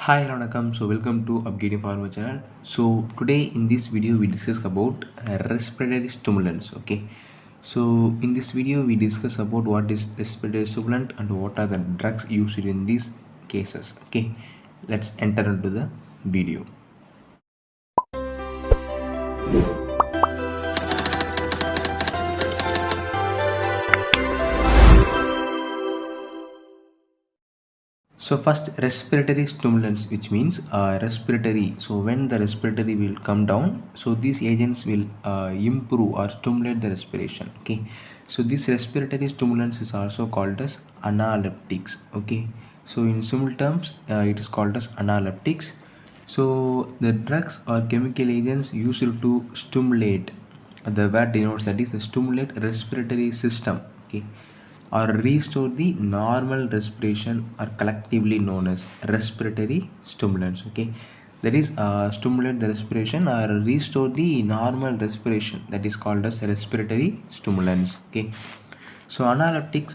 Hi, Ranakam. So welcome to Upgrading Pharma channel. So today in this video we discuss about respiratory stimulants. Okay. So in this video we discuss about what is respiratory stimulant and what are the drugs used in these cases. Okay. Let's enter into the video. So first respiratory stimulants, which means respiratory. So when the respiratory will come down, so these agents will improve or stimulate the respiration. Okay. So these respiratory stimulants is also called as analeptics. Okay. So in simple terms, it is called as analeptics. So the drugs or chemical agents used to stimulate, the word denotes that is the stimulate respiratory system. Okay, or restore the normal respiration are collectively known as respiratory stimulants. Okay, that is stimulate the respiration or restore the normal respiration, that is called as respiratory stimulants. Okay, so analeptics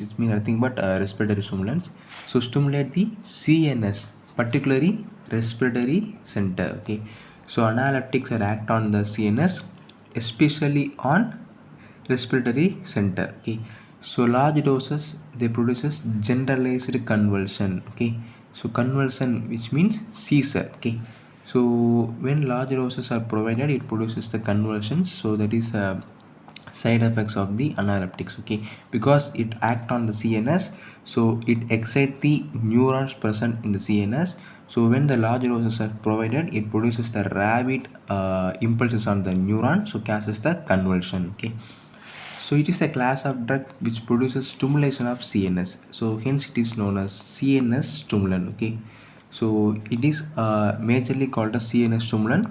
it means nothing but respiratory stimulants. So stimulate the CNS, particularly respiratory center. Okay, so analeptics are act on the CNS, especially on respiratory center. Okay, so large doses they produces generalized convulsion. Okay, so convulsion which means seizure. Okay, so when large doses are provided, it produces the convulsions. So that is side effects of the analeptics. Okay, because it act on the CNS, so it excites the neurons present in the CNS. So when the large doses are provided, it produces the rapid impulses on the neuron, so causes the convulsion. Okay, so it is a class of drug which produces stimulation of CNS. So hence it is known as CNS stimulant. Okay, so it is majorly called a CNS stimulant,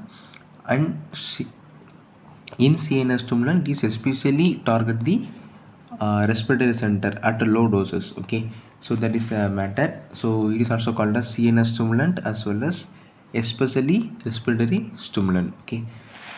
and in CNS stimulant it is especially target the respiratory center at low doses. Okay, so that is the matter. So it is also called as CNS stimulant as well as especially respiratory stimulant. Okay,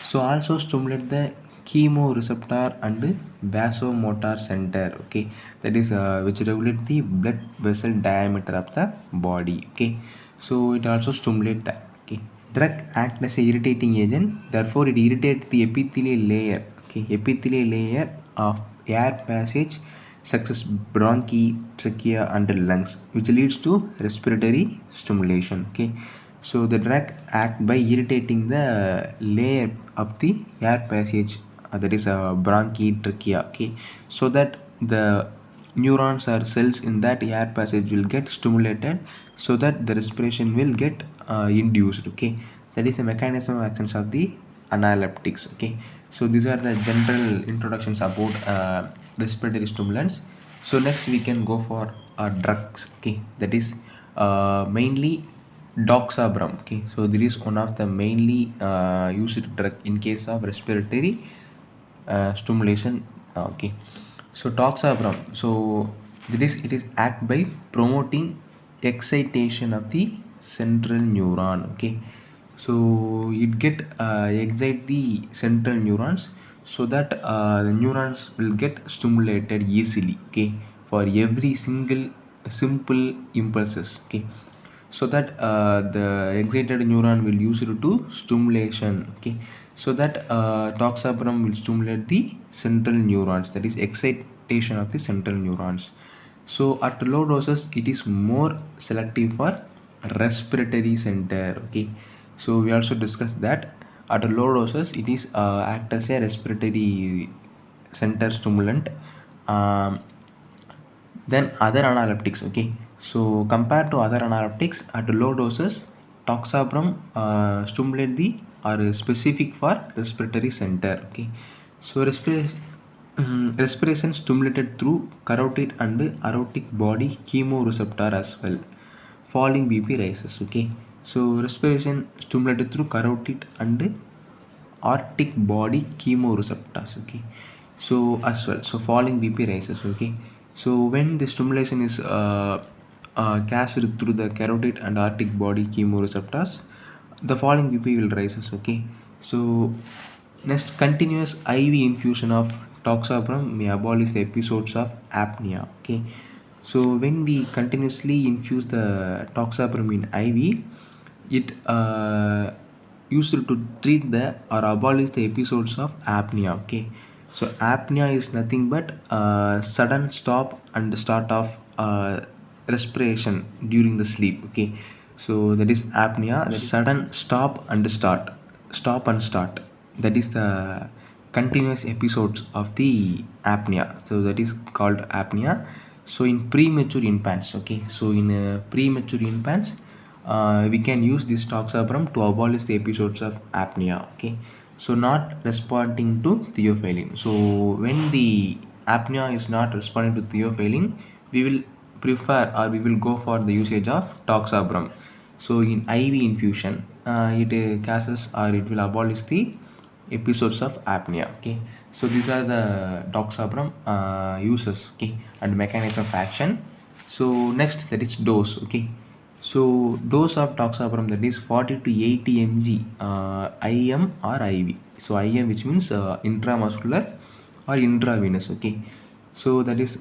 so also stimulate the chemoreceptor and vasomotor center. Okay, that is which regulate the blood vessel diameter of the body. Okay, so it also stimulate that. Okay, drug act as a irritating agent, therefore it irritates the epithelial layer. Okay, epithelial layer of air passage such as bronchi, trachea and lungs, which leads to respiratory stimulation. Okay, so the drug act by irritating the layer of the air passage, that is bronchi, trachea. Okay, so that the neurons or cells in that air passage will get stimulated, so that the respiration will get induced. Okay, that is the mechanism of actions of the analeptics. Okay, so these are the general introductions about respiratory stimulants. So next we can go for drugs. Okay, that is mainly doxabram. Okay, so this is one of the mainly used drug in case of respiratory stimulation. Okay, so doxabram, so it is act by promoting excitation of the central neuron. Okay, so it get excite the central neurons, so that the neurons will get stimulated easily. Okay, for every single simple impulses. Okay, so that the excited neuron will use it to stimulation. Okay, so that doxabram will stimulate the central neurons, that is excitation of the central neurons. So at low doses it is more selective for respiratory center. Okay, so we also discussed that at low doses it is act as a respiratory center stimulant. Then other analeptics. Okay, so compared to other analeptics, at low doses toxabram stimulate the are specific for respiratory center. Okay, so respiration stimulated through carotid and aortic body chemoreceptor as well. Falling BP rises. Okay, so respiration stimulated through carotid and aortic body chemoreceptors. Okay, so as well, so falling BP rises. Okay, so when the stimulation is cast through the carotid and aortic body chemoreceptors, the falling BP will rises. Okay, so next, continuous IV infusion of toxabram may abolish the episodes of apnea. Okay, So when we continuously infuse the toxaparum in IV, it used to treat the or abolish the episodes of apnea. Okay, so apnea is nothing but sudden stop and start of respiration during the sleep. Okay, so that is apnea. That is sudden stop and start. That is the continuous episodes of the apnea. So that is called apnea. So in premature infants, okay, so in premature infants, we can use this toxaparum to abolish the episodes of apnea. Okay, so not responding to theophylline. So when the apnea is not responding to theophylline, we will prefer or we will go for the usage of toxaparum. So in IV infusion, it causes or it will abolish the episodes of apnea. Okay, so these are the toxaparum uses, okay, and mechanism of action. So next, that is dose. Okay, so dose of toxaparum, that is 40 to 80 mg IM or IV. So IM, which means intramuscular or intravenous. Okay, so that is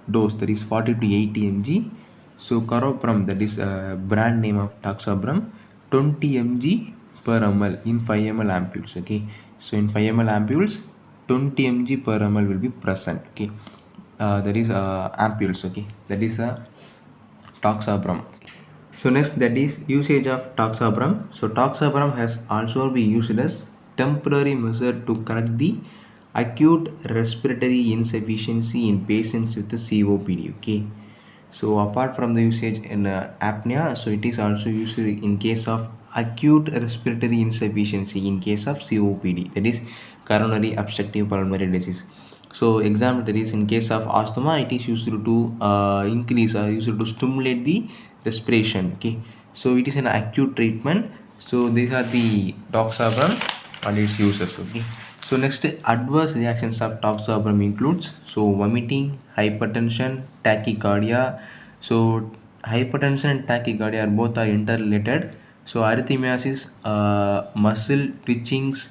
dose, that is 40 to 80 mg. So caropram, that is brand name of toxaparum, 20 mg per ml in 5 ml ampules. Okay, so in 5 ml ampules, 20 mg per ml will be present. Okay, that is ampules. Okay, that is toxaparum. So next, that is usage of toxaparum. So toxaparum has also been used as temporary measure to correct the acute respiratory insufficiency in patients with the COPD. Okay, so apart from the usage in apnea, so it is also used in case of acute respiratory insufficiency in case of COPD, that is coronary obstructive pulmonary disease. So example, that is in case of asthma, it is used to increase or used to stimulate the respiration. Okay, so it is an acute treatment. So these are the toxaparum and its uses. Okay, so next, adverse reactions of toxaparum includes so vomiting, hypertension, tachycardia. So hypertension and tachycardia are both are interrelated. So arrhythmias is muscle twitchings,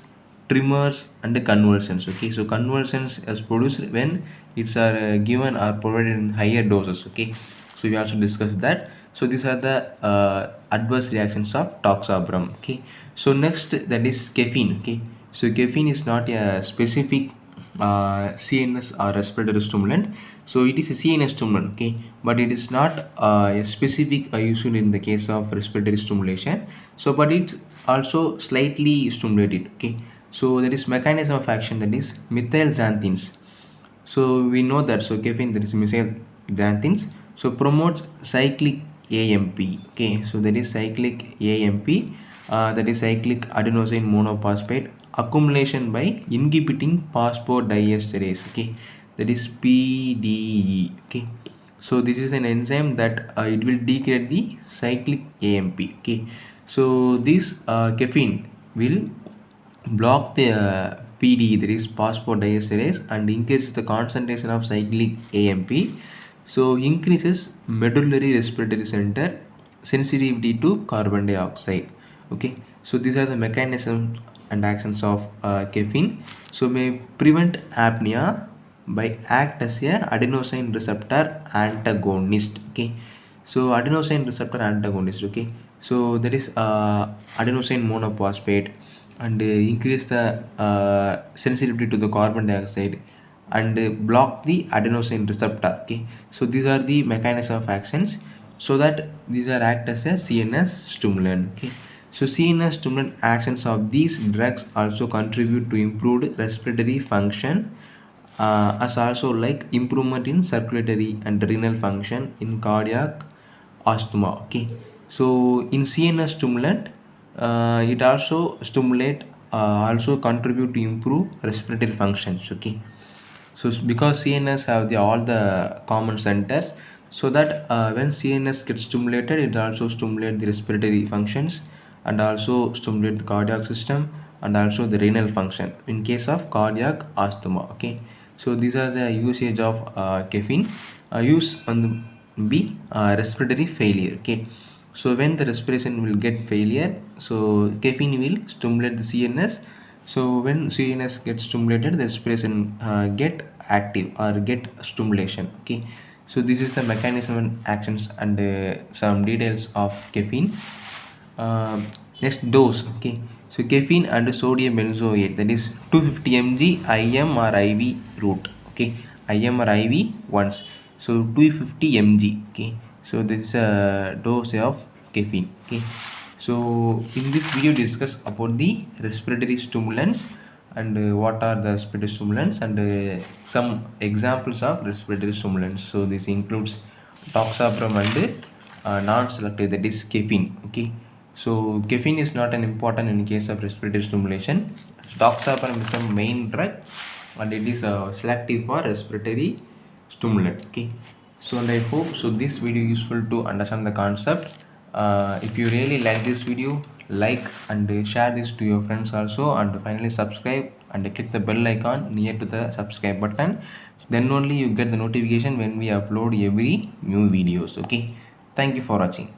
tremors and convulsions. Okay, so convulsions is produced when it's are given or provided in higher doses. Okay, so we also discussed that. So these are the adverse reactions of toxaparum. Okay, so next, that is caffeine. Okay, so caffeine is not a specific CNS or respiratory stimulant. So it is a CNS stimulant. Okay, but it is not a specific usually in the case of respiratory stimulation. So but it's also slightly stimulated. Okay, so there is mechanism of action, that is methyl xanthines. So we know that so caffeine, that is methyl xanthines, so promotes cyclic AMP. Okay, so that is cyclic AMP, that is cyclic adenosine monophosphate accumulation by inhibiting phosphodiesterase. Okay, that is PDE. Okay, so this is an enzyme that it will degrade the cyclic AMP. Okay, so this caffeine will block the PD, that is phosphodiesterase, and increases the concentration of cyclic AMP. So increases medullary respiratory center sensitivity to carbon dioxide. Okay, so these are the mechanisms and actions of caffeine. So may prevent apnea by act as a adenosine receptor antagonist. Okay, so adenosine receptor antagonist. Okay, so that is adenosine monophosphate, and increase the sensitivity to the carbon dioxide, and block the adenosine receptor. Okay, so these are the mechanism of actions, so that these are act as a CNS stimulant. Okay, so CNS stimulant actions of these drugs also contribute to improved respiratory function, as also like improvement in circulatory and renal function in cardiac asthma. Okay, so in CNS stimulant, it also stimulate also contribute to improve respiratory functions. Okay, so because CNS have the all the common centers, so that when CNS gets stimulated, it also stimulate the respiratory functions, and also stimulate the cardiac system, and also the renal function in case of cardiac asthma. Okay, so these are the usage of caffeine. Use on the B, respiratory failure. Okay, so when the respiration will get failure, so caffeine will stimulate the CNS. So when CNS gets stimulated, the respiration get active or get stimulation. Okay, So this is the mechanism and actions and some details of caffeine. Next, dose. Okay, so caffeine and sodium benzoate, that is 250 mg IM or IV route. Okay, IM or IV once. So 250 mg. Okay, so this is a dose of caffeine. Okay, so in this video discuss about the respiratory stimulants and what are the respiratory stimulants and some examples of respiratory stimulants. So this includes toxaparum and non-selective, that is caffeine. Okay, so caffeine is not an important in case of respiratory stimulation. Toxaparum is the main drug and it is selective for respiratory stimulant. Okay, so and I hope so this video useful to understand the concept. If you really like this video, like and share this to your friends also, and finally subscribe and click the bell icon near to the subscribe button. Then only you get the notification when we upload every new videos. Okay, thank you for watching.